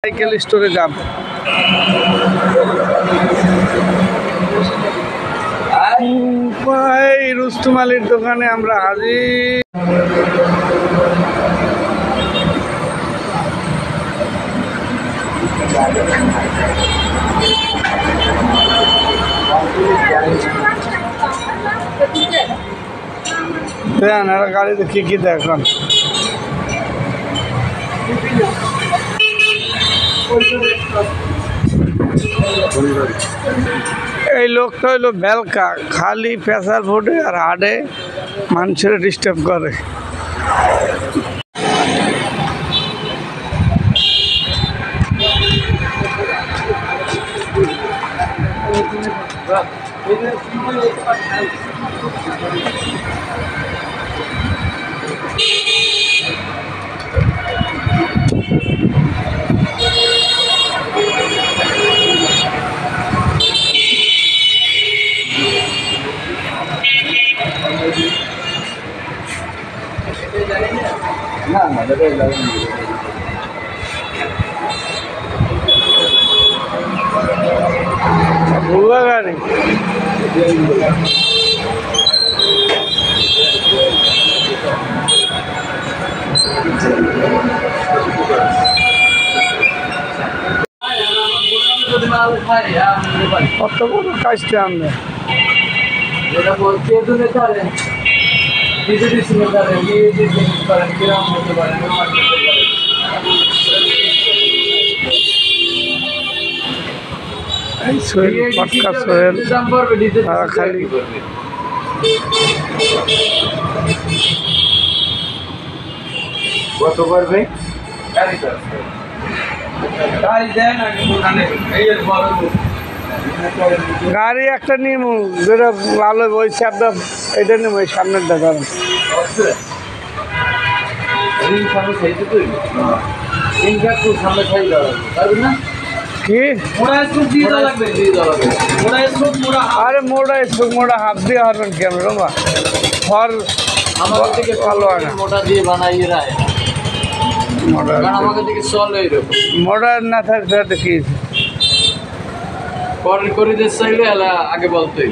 Cycle স্টোরে যাব। এই রুস্তম আলীর দোকানে আমরা হাজির। দেন এরা গাড়িতে কি দেখুন। এই লোকটা হইলো বেলকা, খালি প্রেসার ফুটে আর হাডে মানুষের ডিস্টার্ব করে। ভুয়া গাড়ি কত বড় কাজটা আমরা খালি কত করবে গাড়ি একটা নিমু যেটা ভালো ওই চাপটা এটা নিমু এই সামনেরটা ধরেন কি আরে মোড়া হাত দিয়ে হারবেন কি আমি রোমা ফর ভালো হয় না মোটা দিয়ে বানাইয়ে রায় আমাকে দিকে চলে মোড়া না থাকতে কি করে দিতে চাইলে আগে বলতোই